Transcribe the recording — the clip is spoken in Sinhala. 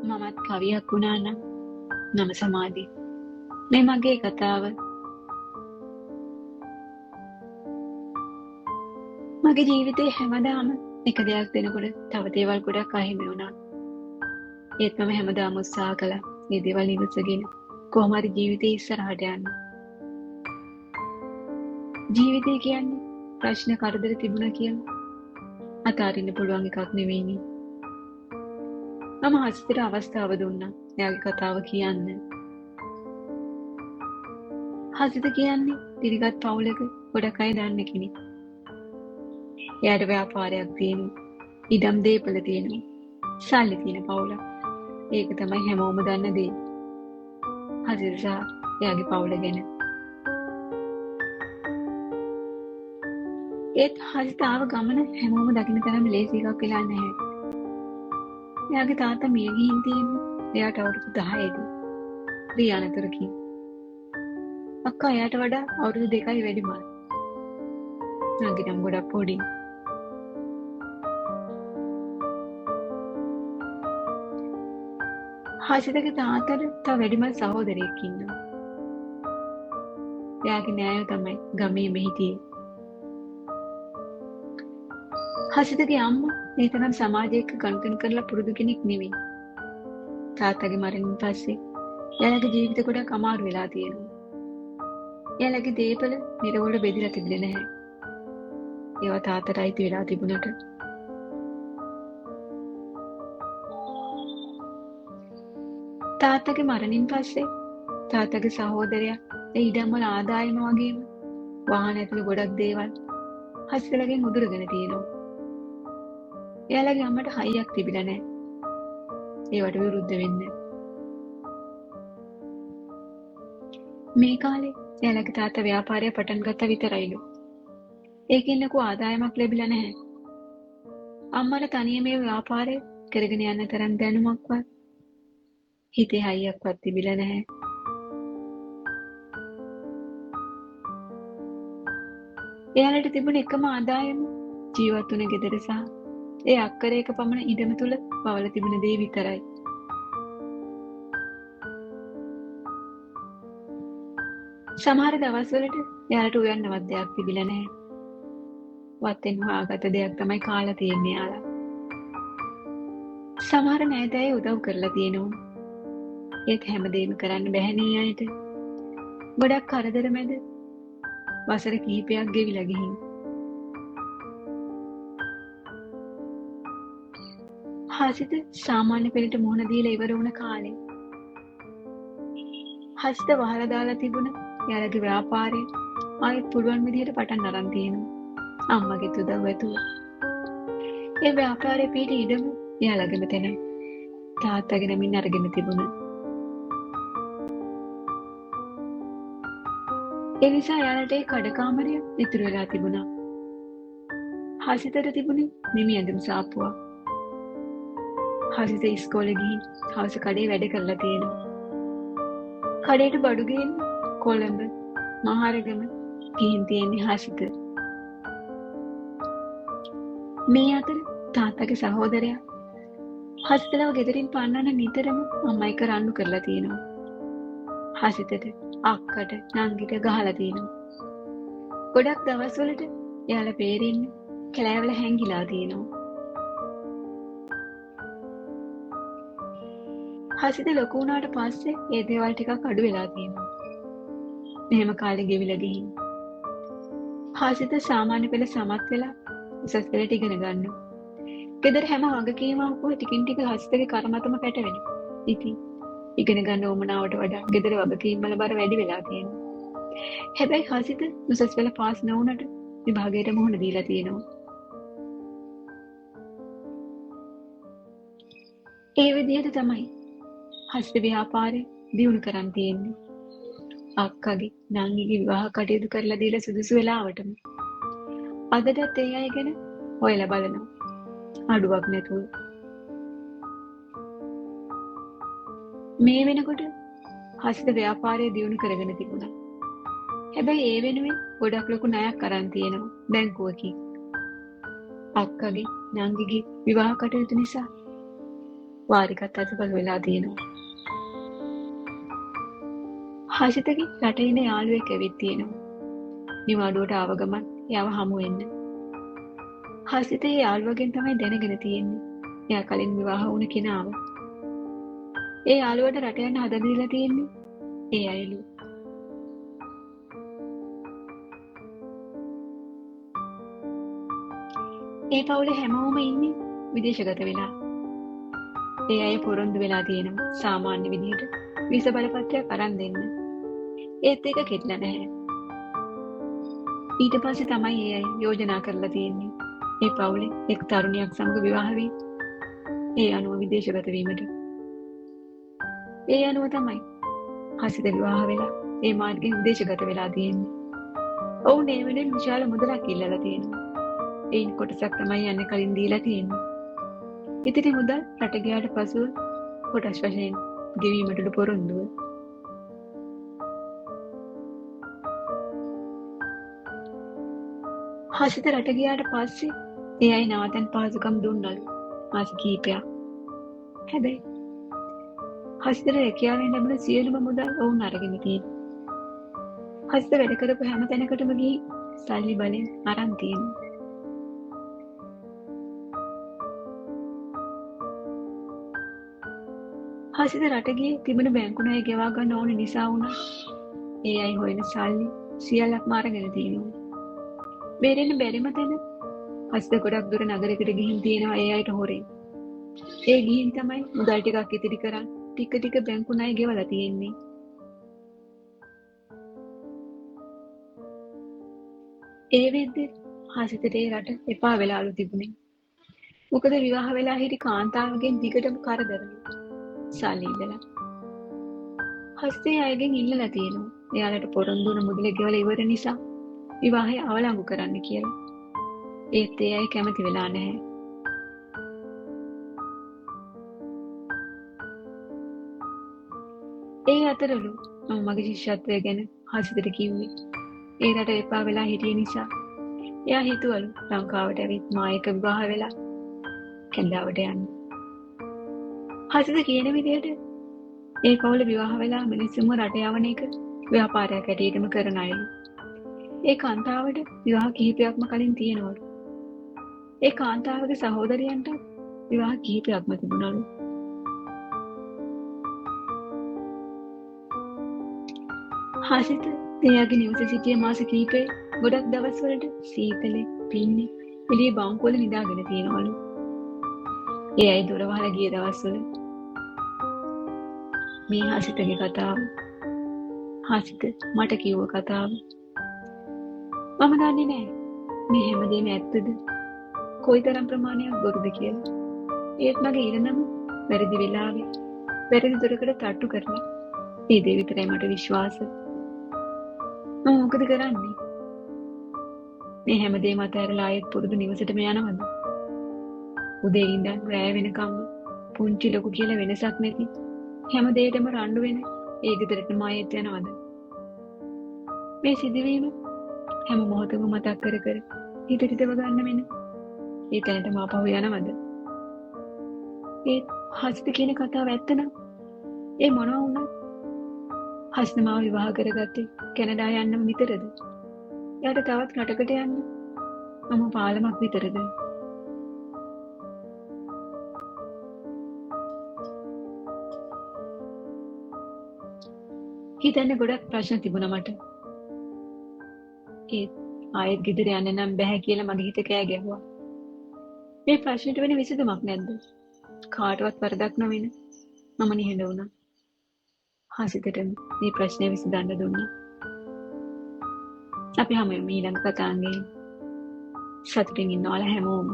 මමත් කවියක් වුණා නම් නම සමාධි. මේ මගේ කතාව. මගේ ජීවිතේ හැමදාම එක දෙයක් දෙනකොට තව දේවල් ගොඩක් අහිමි වුණා. ඒත් මම හැමදාම උත්සාහ කළා මේ දේවල් ඉවසගෙන කොහොම හරි ජීවිතේ ඉස්සරහට යන්න. ජීවිතය කියන්නේ ප්‍රශ්න කරදර තිබුණා කියලා අතාරින්න පුළුවන් එකක් නෙවෙයිනේ. මම හසිතට අවස්ථාව දුන්නා එයාගේ කතාව කියන්න. හසිත කියන්නේ දිරිගත් පවුලක ගොඩක් අය දන්න කෙනෙක්. එයාට ව්‍යාපාරයක් තියෙනවා, ඉඩම් දේපල තියෙනවා, සල්ලි තියෙන පවුලක්. ඒක තමයි හැමෝම දන්න දේ. හසිත සහ එයාගේ පවුල ගැන. ඒත් හසිත ආව ගමන හැමෝම දකින්න තරම් ලේසි එකක් වෙලා නැහැ. එයාගේ තාත්තා මිය ගිහින් තියෙන්නේ එයාට අවුරුදු 10දී. රියානතරකින්. අක්කා එයාට වඩා අවුරුදු 2යි වැඩි මල්. නංගි නම් ගොඩක් පොඩි. හසිතගේ තාත්තට තව වැඩිමල් සහෝදරයෙක් ඉන්නවා. එයාගේ නෑයෝ තමයි ගමේ මෙහිටියේ. හසිතගේ අම්මා මේ තරම් සමාජයක ගනුදෙනු කරලා පුරුදු කෙනෙක් නෙවෙයි. තාත්තගේ මරණින් පස්සේ එයාලගේ ජීවිත ගොඩක් අමාරු වෙලා තියෙනවා. එයාලගේ දේපල නිරවුල බෙදලා තිබුණේ නැහැ. ඒවා තාත්තට අයිති වෙලා තිබුණට. තාත්තගේ මරණින් පස්සේ තාත්තගේ සහෝදරයා ඒ ඉඩම් වල ආදායම වගේම වාහන ඇතුළේ ගොඩක් දේවල් හසිතලගෙන් උදුරගෙන තියෙනවා. එයාලගේ අම්මට හයියක් තිබිලා නැහැ. ඒවට විරුද්ධ වෙන්න. මේ කාලේ එයාලගේ තාත්තා ව්‍යාපාරය පටන් ගත්තා විතරයිලු. ඒකෙන් ලොකු ආදායමක් ලැබිලා නැහැ. අම්මට තනියම මේ ව්‍යාපාරය කරගෙන යන්න තරම් දැනුමක්වත් හිතේ හයියක්වත් තිබිලා නැහැ. එයාලට තිබුණ එකම ආදායම ජීවත් වුණ ගෙදර සහ ඒ අක්කරයක පමණ ඉඩම තුල පවල තිබුණ දේ විතරයි. සමහර දවස්වලට එයාලට උයන්නවත් දෙයක් තිබිලා නැහැ. වත්තෙන් හොයාගත්ත දෙයක් තමයි කාලා තියෙන්නේ යාලා. සමහර නෑදෑය උදව් කරලා තියෙනවා. ඒත් හැමදේම කරන්න බැහැ අයට. ගොඩක් කරදර මැද වසර කිහිපයක් ගෙවිලා ගිහින්. හසිත සාමාන්‍ය පෙළට මුහුණ දීලා ඉවර වුණ කාලේ හසිත වහලා දාලා තිබුණ එයාලගේ ව්‍යාපාරය ආයෙත් පුළුවන් විදිහට පටන් අරන් තියෙනවා. අම්මගේ උදව්ව ඇතුව. ඒ ව්‍යාපාරේ පිටි ඉඩම එයාලගේම තැන තාත්තගේ නමින් අරගෙන තිබුණා. ඒ නිසා එයාලට ඒ කඩකාමරය ඉතුරු වෙලා තිබුණා. හසිතට තිබුණේ නිමි ඇඳුම් සාප්පුවක්. හසිත ඉස්කෝලේ ගිහින් හවස කඩේ වැඩ කරලා තියෙනවා. කඩේට බඩු ගේන්න කොළඹ මහරගම ගිහින් තියෙන්නේ හසිත. මේ අතර තාත්තගේ සහෝදරයා හසිතලව ගෙදරින් පන්නන නිතරම අම්මයි කරන්නු කරලා තියෙනවා. හසිතට අක්කට නංගිට ගහලා තියෙනවා. ගොඩක් දවස්වලට එයාලා පේරින්න කැලෑවල හැංගිලා තියෙනවා. හසිත ලොකු වුණාට පස්සේ ඒ දේවල් ටිකක් අඩු වෙලා තියෙනවා. මෙහෙම කාලේ ගෙවිලා ගිහින්. හසිත සාමාන්‍ය පෙළ සමත් වෙලා උසස් පෙළට ඉගෙන ගන්නවා. ගෙදර හැම වගකීමක්ම ටිකින් ටික හසිතගේ කර මතම පැටවෙනවා. ඉතින් ඉගෙන ගන්න ඕමනාවට වඩා ගෙදර වගකීම් වල බර වැඩි වෙලා තියෙනවා. හැබැයි හසිත උසස් පෙළ පාස් නොවුනට විභාගයට මුහුණ දීලා තියෙනවා. ඒ විදිහට තමයි හසිත ව්‍යාපාරය දියුණු කරන් තියෙන්නේ. අක්කගේ නංගිගේ විවාහ කටයුතු කරලා දීලා සුදුසු වෙලාවටම. අදටත් ඒ අය ගැන හොයලා බලනවා. අඩුවක් නැතුව. මේ වෙනකොට හසිත ව්‍යාපාරය දියුණු කරගෙන තිබුණා. හැබැයි ඒ වෙනුවෙන් ගොඩක් ලොකු ණයක් අරන් තියෙනවා බැංකුවකින්. අක්කගේ නංගිගේ විවාහ කටයුතු නිසා. වාරිකත් අතපල් වෙලා තියෙනවා. හසිතගේ රටේ ඉන්න යාළුවෙක් ඇවිත් තියෙනවා. නිවාඩුවට ආව ගමන් එයාව හමු වෙන්න. හසිතේ යාළුවගෙන් තමයි දැනගෙන තියෙන්නේ. එයා කලින් විවාහ වුණ කෙනාව. ඒ යාළුවට රට යන්න හදලා දීලා තියෙන්නේ ඒ අයලු. ඒ පවුලේ හැමෝම ඉන්නේ විදේශගත වෙලා. ඒ අය පොරොන්දු වෙලා තියෙනවා සාමාන්‍ය විදිහට වීසා බලපත්‍රයක් අරන් දෙන්න. ඒත් ඒක කෙట్లా නැහැ. ඊට පස්සේ තමයි ඒ අය යෝජනා කරලා තියෙන්නේ ඒ පවුලේ එක් තරුණියක් සමග විවාහ වී ඒ අනුව විදේශගත වීමට. ඒ අනුව තමයි හසිත විවාහ වෙලා ඒ මාර්ගයෙන් විදේශගත වෙලා තියෙන්නේ. ඔවුන් ඒ වෙනුවෙන් විශාල මුදලක් ඉල්ලලා තියෙනවා. ඒන් කොටසක් තමයි යන්නේ කලින් දීලා තියෙන්නේ. ඉතිරි මුදල් රට ගියාට පසුව කොටස් වශයෙන් ගෙවීමට පොරොන්දුව. හසිත රට ගියාට පස්සේ ඒ අය නවතන් පහසුකම් දුන්නලු මාස කීපයක්. හැබැයි හසිතට රැකියාවෙන් ලැබුණ සියලුම මුදල් ඔවුන් අරගෙන තියෙනවා. හසිත වැඩ කරපු හැම තැනකටම ගිහින් සල්ලි බලෙන් අරන් තියෙනවා. හසිත රට ගියේ තිබුණ බැංකු ණය ගෙවා ගන්න ඕන නිසා වුණා. ඒ අය හොයන සල්ලි සියල්ලක්ම අරගෙන තියෙනවා. බේරෙන්න බැරිම තැන හසිත ගොඩක් දුර නගරයකට ගිහින් තියෙනවා ඒ අයට හොරෙන්. ඒ ගිහින් තමයි මුදල් ටිකක් ඉතිරි කරන් ටික ටික බැංකු ණය ගෙවලා තියෙන්නේ. ඒ වෙද්දී හසිතට ඒ රට එපා වෙලාලු තිබුණේ. මොකද විවාහ වෙලා හිටි කාන්තාවගෙන් දිගටම කරදරලු. සල්ලි ඉඳලා. හස්තේ අයගෙන් ඉල්ලලා තියෙනවා. එයාලට පොරොන්දු වුණ මුදල ගෙවලා ඉවර නිසා විවාහය අවලංගු කරන්න කියලා. ඒත් ඒ අය කැමති වෙලා නැහැ. ඒ අතරලු මම මගේ ශිෂ්‍යත්වය ගැන හසිතට කිව්වේ. ඒ රට එපා වෙලා හිටිය නිසා එයා හිතුවලු ලංකාවට ඇවිත් මා එක්ක විවාහ වෙලා කැනඩාවට යන්න. හසිත කියන විදිහට ඒ පවුල විවාහ වෙලා මිනිස්සුන්ව රට යවන එක ව්‍යාපාරයක් ඇටියටම කරන අයලු. ඒ කාන්තාවට විවාහ කිහිපයක්ම කලින් තියෙනවලු. ඒ කාන්තාවගේ සහෝදරියන්ට විවාහ කිහිපයක්ම තිබුණලු. හසිත එයාගේ නිවස සිටිය මාස කිහිපේ ගොඩක් දවස්වලට සීතලේ පින්නේ එළිය බංකුවල නිදාගෙන තියෙනවලු. ඒ අය දොර වහලා ගිය දවස්වල මේ හසිතගේ කතාව. හසිත මට කිව්ව කතාව. මම දන්නේ නෑ මේ හැමදේම ඇත්තද කොයිතරම් ප්‍රමාණයක් බොරුද කියලා. ඒත් මගේ ඉරණම වැරදි වෙලාවේ වැරදි දොරකට තට්ටු කරලා ඒ දේ විතරයි මට විශ්වාස. මම මොකද කරන්නේ? මේ හැමදේම අතහැරලා ආයෙත් පුරුදු නිවසටම යනවද? උදේ ඉඳන් රැය වෙනකම් පුංචි ලොකු කියලා වෙනසක් නැති හැමදේටම රණ්ඩු වෙන ඒ ගෙදරටම ආයෙත් යනවද? මේ සිදුවීම හැම මොහොතකම මතක් කර කර හිත හිතව ගන්න වෙන ඒ තැනට මාපහු යනවද? ඒත් හසිත කියන කතාව ඇත්තනම් ඒ මොනවා වුණත් හසිත මාව විවාහ කරගත්තේ කැනඩා යන්නම විතරද? එයාට තවත් රටකට යන්න මම පාලමක් විතරද? හිතන්න ගොඩක් ප්‍රශ්න තිබුණා මට. ඒත් ආයෙත් ගෙදර යන්න නම් බැහැ කියලා මගේ හිත කෑ ගැහුවා. මේ ප්‍රශ්නෙට වෙන විසඳුමක් නැද්ද? කාටවත් වරදක් නොවෙන මම නිහඬ වුණා. හසිතට මේ ප්‍රශ්නේ විසඳන්න දුන්නා. අපි හැමෝම ඊළඟ කතාංගේ සතුටින් ඉන්නවල හැමෝම